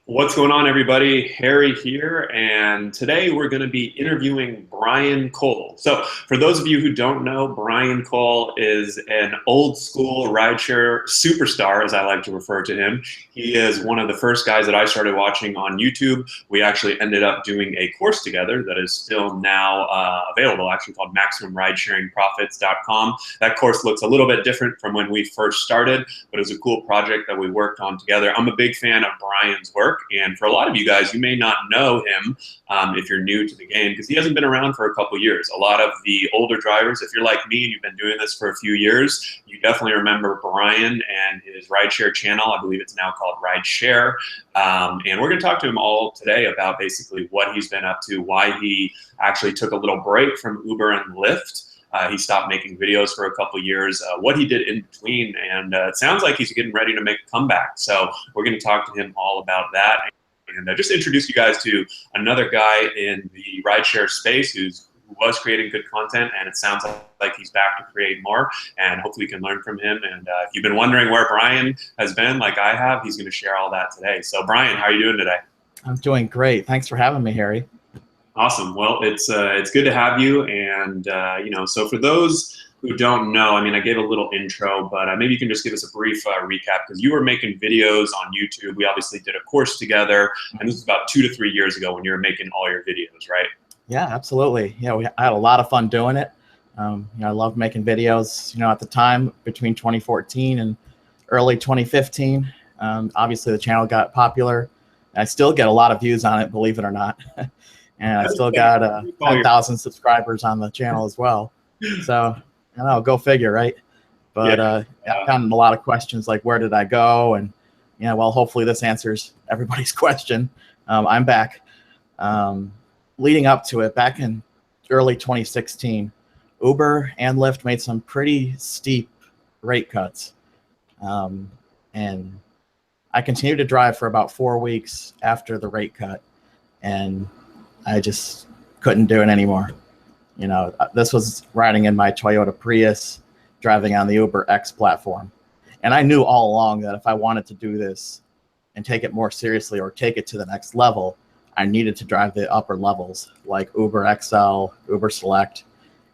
What's going on, everybody? Harry here, and today we're going to be interviewing Brian Cole. So, for those of you who don't know, Brian Cole is an old school rideshare superstar, as I like to refer to him. He is one of the first guys that I started watching on YouTube. We actually ended up doing a course together that is still now available, actually called MaximumRidesharingProfits.com. That course looks a little bit different from when we first started, but it was a cool project that we worked on together. I'm a big fan of Brian's work. And for a lot of you guys, you may not know him if you're new to the game because he hasn't been around for a couple years. A lot of the older drivers, if you're like me and you've been doing this for a few years, you definitely remember Brian and his rideshare channel. I believe it's now called Rideshare. And we're going to talk to him all today about basically what he's been up to, why he actually took a little break from Uber and Lyft. He stopped making videos for a couple years, what he did in between, and it sounds like he's getting ready to make a comeback. So we're going to talk to him all about that, and just introduce you guys to another guy in the rideshare space who was creating good content, and it sounds like he's back to create more, and hopefully you can learn from him. And if you've been wondering where Brian has been, like I have, he's going to share all that today. So Brian, how are you doing today? I'm doing great. Thanks for having me, Harry. Awesome. Well, it's good to have you. And, so for those who don't know, I mean, I gave a little intro, but maybe you can just give us a brief recap because you were making videos on YouTube. We obviously did a course together, and this was about 2 to 3 years ago when you were making all your videos, right? Yeah, absolutely. I had a lot of fun doing it. I loved making videos, at the time between 2014 and early 2015. Obviously, the channel got popular. I still get a lot of views on it, believe it or not. And I still got 10,000 subscribers on the channel as well. So, go figure, right? But I've gotten a lot of questions like, where did I go? And, well, hopefully this answers everybody's question. I'm back. Leading up to it, back in early 2016, Uber and Lyft made some pretty steep rate cuts. And I continued to drive for about 4 weeks after the rate cut. And I just couldn't do it anymore. This was riding in my Toyota Prius, driving on the Uber X platform. And I knew all along that if I wanted to do this and take it more seriously or take it to the next level, I needed to drive the upper levels like Uber XL, Uber Select,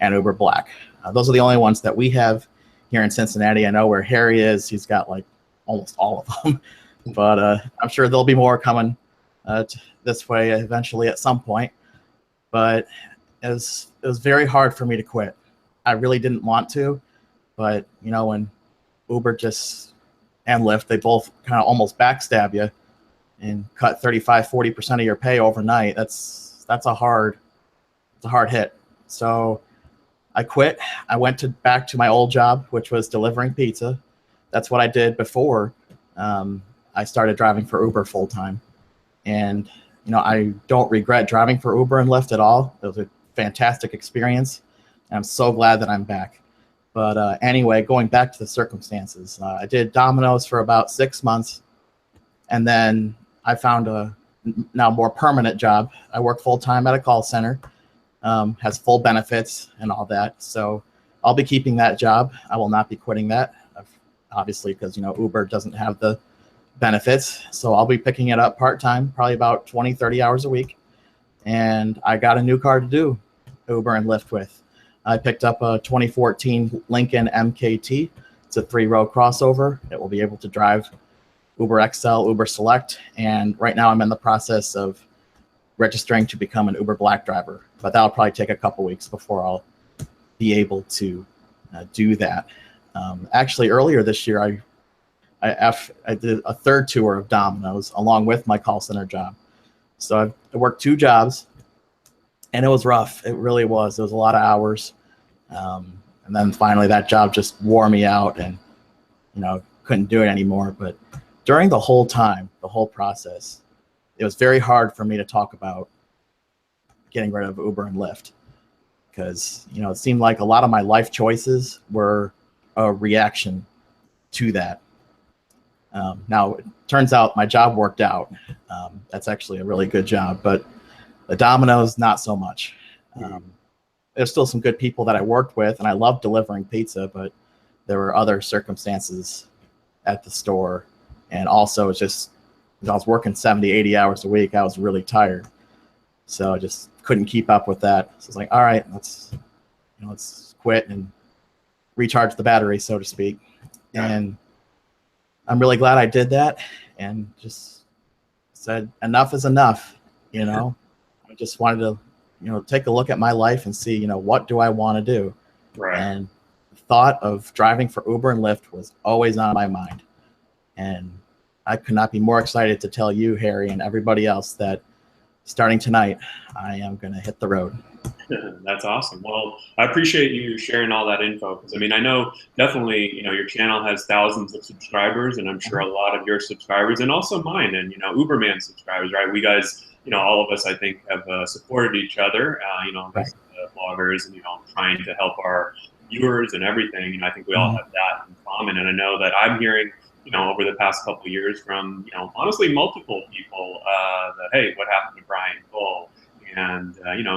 and Uber Black. Those are the only ones that we have here in Cincinnati. I know where Harry is. He's got like almost all of them. But I'm sure there'll be more coming this way eventually at some point. But it was very hard for me to quit. I really didn't want to, but when Uber and Lyft, they both kind of almost backstab you and cut 35-40% of your pay overnight. That's a hard hit. So I quit. I went back to my old job, which was delivering pizza. That's what I did before I started driving for Uber full time. And I don't regret driving for Uber and Lyft at all. It was a fantastic experience, and I'm so glad that I'm back. But anyway, going back to the circumstances, I did Domino's for about 6 months, and then I found a now more permanent job. I work full-time at a call center, has full benefits and all that. So I'll be keeping that job. I will not be quitting that, obviously, because Uber doesn't have the benefits. So I'll be picking it up part-time, probably about 20-30 hours a week. And I got a new car to do Uber and Lyft with. I picked up a 2014 Lincoln MKT. It's a 3-row crossover. It will be able to drive Uber XL, Uber Select. And right now I'm in the process of registering to become an Uber Black driver. But that'll probably take a couple weeks before I'll be able to do that. Actually, earlier this year, I did a third tour of Domino's along with my call center job. So I worked 2 jobs, and it was rough. It really was. It was a lot of hours. And then finally that job just wore me out and, couldn't do it anymore. But during the whole time, the whole process, it was very hard for me to talk about getting rid of Uber and Lyft because, it seemed like a lot of my life choices were a reaction to that. Now, it turns out my job worked out. That's actually a really good job, but the Domino's, not so much. There's still some good people that I worked with, and I love delivering pizza, but there were other circumstances at the store, and also just I was working 70, 80 hours a week. I was really tired. So I just couldn't keep up with that. So it's like, all right, let's quit and recharge the battery, so to speak. Yeah. And I'm really glad I did that and just said, enough is enough. I just wanted to, take a look at my life and see, what do I want to do? Right. And the thought of driving for Uber and Lyft was always on my mind. And I could not be more excited to tell you, Harry, and everybody else that starting tonight, I am going to hit the road. That's awesome. Well, I appreciate you sharing all that info because I know definitely, your channel has thousands of subscribers, and I'm sure a lot of your subscribers, and also mine, and Uberman subscribers, right? We guys, all of us, I think, have supported each other, Right. as bloggers, and trying to help our viewers and everything. I think we all have that in common, and I know that I'm hearing, over the past couple of years from, honestly, multiple people that, hey, what happened to Brian Cole? And,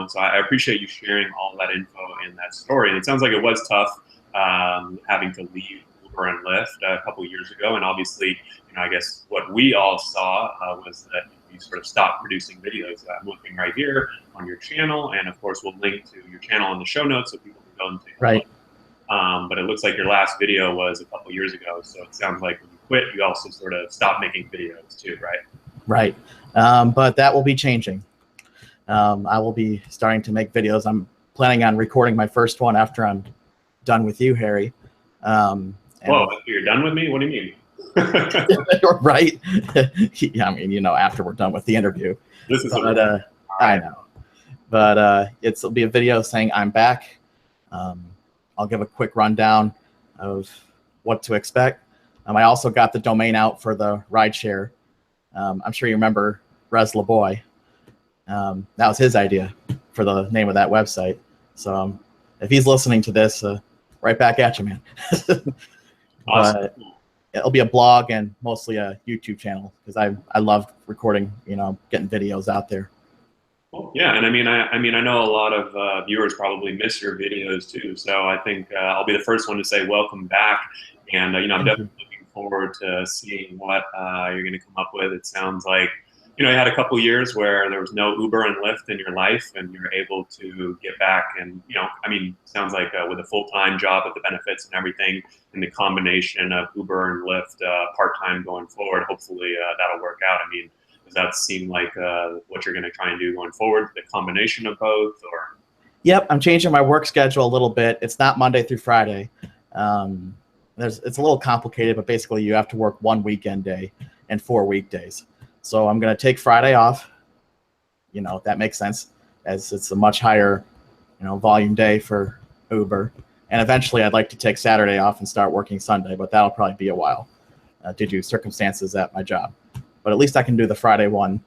so I appreciate you sharing all that info in that story. And it sounds like it was tough having to leave Uber and Lyft a couple of years ago. And obviously, I guess what we all saw was that you sort of stopped producing videos. I'm looking right here on your channel. And of course, we'll link to your channel in the show notes so people can go and take a look. But it looks like your last video was a couple of years ago. So it sounds like when you quit, you also sort of stopped making videos too, right? Right. But that will be changing. I will be starting to make videos. I'm planning on recording my first one after I'm done with you, Harry. Whoa, after you're done with me? What do you mean? Right. Yeah, after we're done with the interview. This is I know. But it'll be a video saying I'm back. I'll give a quick rundown of what to expect. I also got the domain out for the Rideshare. I'm sure you remember Res LaBoy. That was his idea for the name of that website. So if he's listening to this, right back at you, man. Awesome. But it'll be a blog and mostly a YouTube channel because I love recording, getting videos out there. Well, yeah, and I know a lot of viewers probably miss your videos too. So I think I'll be the first one to say welcome back, and I'm definitely looking forward to seeing what you're going to come up with. It sounds like you had a couple years where there was no Uber and Lyft in your life, and you're able to get back. And sounds like with a full-time job with the benefits and everything, and the combination of Uber and Lyft part-time going forward, hopefully that'll work out. Does that seem like what you're going to try and do going forward? The combination of both, or? Yep, I'm changing my work schedule a little bit. It's not Monday through Friday. It's a little complicated, but basically you have to work one weekend day and 4 weekdays. So I'm going to take Friday off. That makes sense as it's a much higher, volume day for Uber. And eventually I'd like to take Saturday off and start working Sunday, but that'll probably be a while due to circumstances at my job. But at least I can do the Friday one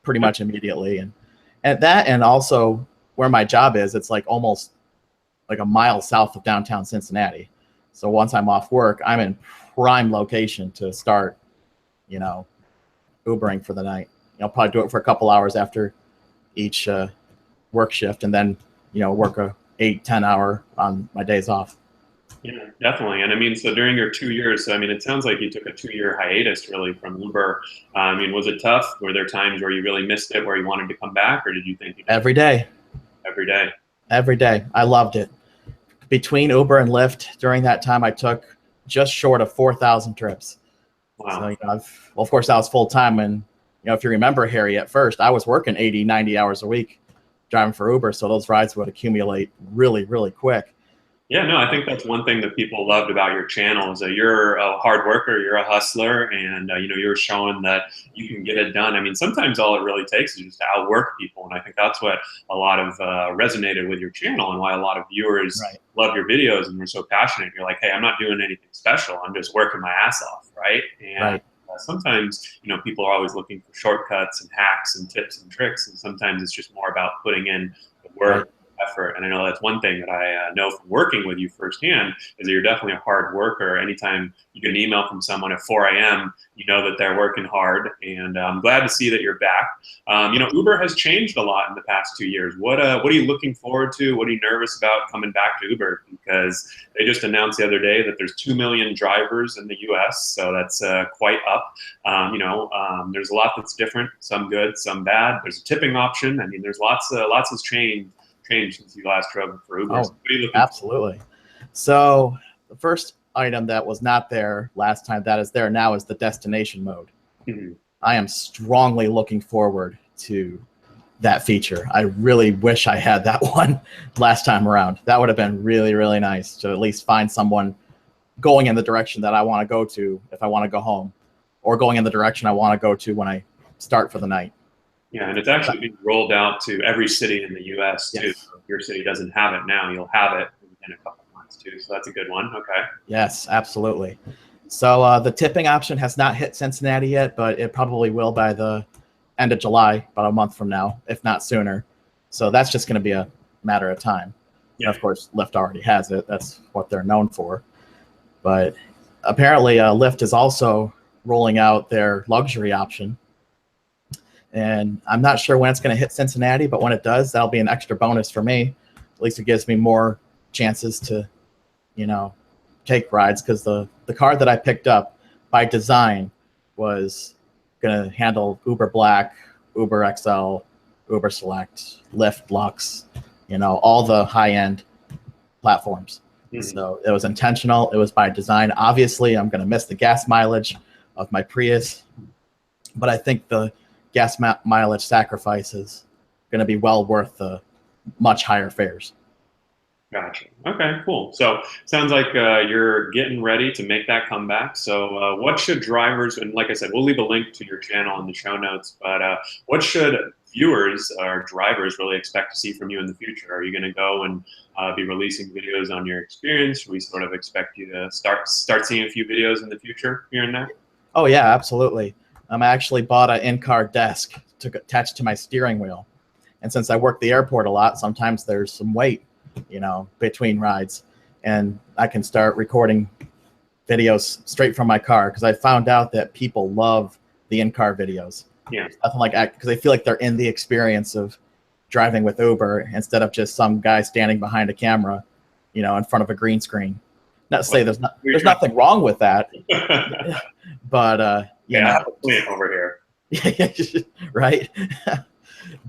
pretty much immediately. And also where my job is, it's like almost like a mile south of downtown Cincinnati. So once I'm off work, I'm in prime location to start, Ubering for the night. I'll probably do it for a couple hours after each work shift, and then work a 8-10 hour on my days off. Yeah, definitely. And so during your 2 years, it sounds like you took a 2-year hiatus really from Uber. Was it tough? Were there times where you really missed it, where you wanted to come back, or did you think every day? Every day. Every day. I loved it. Between Uber and Lyft, during that time, I took just short of 4,000 trips. Wow. So, of course, I was full time. And, if you remember, Harry, at first, I was working 80, 90 hours a week driving for Uber. So those rides would accumulate really, really quick. Yeah, no, I think that's one thing that people loved about your channel is that you're a hard worker, you're a hustler, and you're showing that you can get it done. Sometimes all it really takes is just to outwork people, and I think that's what a lot of resonated with your channel and why a lot of viewers love your videos and were so passionate. You're like, hey, I'm not doing anything special, I'm just working my ass off, right? And sometimes people are always looking for shortcuts and hacks and tips and tricks, and sometimes it's just more about putting in the work. effort. And I know that's one thing that I know from working with you firsthand is that you're definitely a hard worker. Anytime you get an email from someone at 4 a.m., you know that they're working hard. And I'm glad to see that you're back. Uber has changed a lot in the past 2 years. What are you looking forward to? What are you nervous about coming back to Uber? Because they just announced the other day that there's 2 million drivers in the U.S., so that's quite up. There's a lot that's different, some good, some bad. There's a tipping option. I mean, there's lots has changed since you last drove for Uber. Oh, so what are you looking absolutely. So the first item that was not there last time that is there now is the destination mode. Mm-hmm. I am strongly looking forward to that feature. I really wish I had that one last time around. That would have been really, really nice to at least find someone going in the direction that I want to go to if I want to go home, or going in the direction I want to go to when I start for the night. Yeah, and it's actually being rolled out to every city in the U.S. too. Yes. So if your city doesn't have it now, you'll have it in a couple of months too. So that's a good one. Okay. Yes, absolutely. So the tipping option has not hit Cincinnati yet, but it probably will by the end of July, about a month from now, if not sooner. So that's just going to be a matter of time. Yeah. And of course, Lyft already has it. That's what they're known for. But apparently, Lyft is also rolling out their luxury option. And I'm not sure when it's going to hit Cincinnati, but when it does, that'll be an extra bonus for me. At least it gives me more chances to, take rides, because the car that I picked up by design was going to handle Uber Black, Uber XL, Uber Select, Lyft, Lux, all the high-end platforms. Mm-hmm. So it was intentional. It was by design. Obviously, I'm going to miss the gas mileage of my Prius, but I think the gas mileage sacrifice is going to be well worth the much higher fares. Gotcha. Okay, cool. So sounds like you're getting ready to make that comeback. So what should drivers, and like I said, we'll leave a link to your channel in the show notes, but what should viewers or drivers really expect to see from you in the future? Are you going to go and be releasing videos on your experience? Should we sort of expect you to start seeing a few videos in the future here and there? Oh, yeah, absolutely. I actually bought an in-car desk to attach to my steering wheel. And since I work the airport a lot, sometimes there's some wait, between rides. And I can start recording videos straight from my car, because I found out that people love the in-car videos. Yeah. Nothing like that, because they feel like they're in the experience of driving with Uber instead of just some guy standing behind a camera, in front of a green screen. Not to say there's nothing wrong with that, but over here. Right.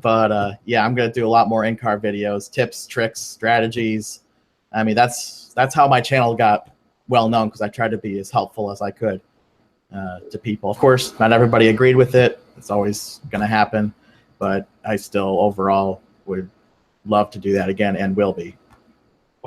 But I'm going to do a lot more in-car videos, tips, tricks, strategies. I mean, that's how my channel got well known, because I tried to be as helpful as I could to people. Of course, not everybody agreed with it. It's always going to happen, but I still overall would love to do that again, and will be.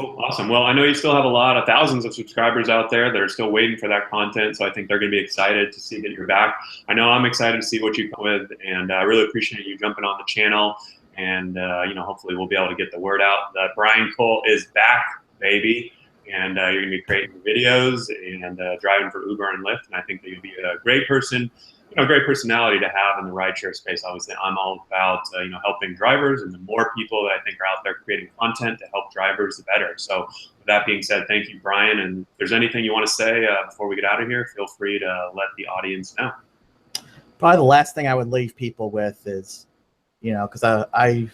Oh, awesome. Well, I know you still have a lot of thousands of subscribers out there that are still waiting for that content. So I think they're going to be excited to see that you're back. I know I'm excited to see what you come with, and I really appreciate you jumping on the channel. And, hopefully we'll be able to get the word out that Brian Cole is back, baby. And you're going to be creating videos and driving for Uber and Lyft. And I think that you'll be a great person, great personality to have in the rideshare space. Obviously, I'm all about, helping drivers, and the more people that I think are out there creating content to help drivers, the better. So with that being said, thank you, Brian. And if there's anything you want to say before we get out of here, feel free to let the audience know. Probably the last thing I would leave people with is, because I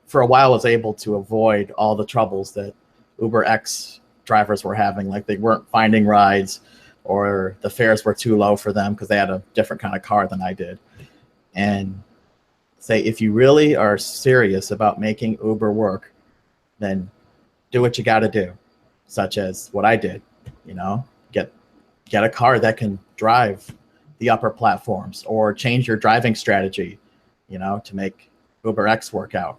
for a while was able to avoid all the troubles that Uber X drivers were having. Like, they weren't finding rides, or the fares were too low for them because they had a different kind of car than I did. And say, if you really are serious about making Uber work, then do what you got to do, such as what I did. Get a car that can drive the upper platforms, or change your driving strategy, to make Uber X work out.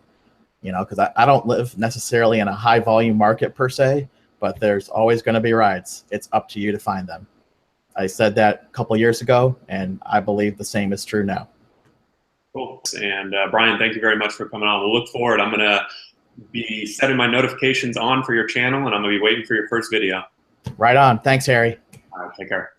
Because I don't live necessarily in a high volume market per se, but there's always going to be rides. It's up to you to find them. I said that a couple of years ago, and I believe the same is true now. Cool. And Brian, thank you very much for coming on. We'll look forward. I'm going to be setting my notifications on for your channel, and I'm going to be waiting for your first video. Right on. Thanks, Harry. All right, take care.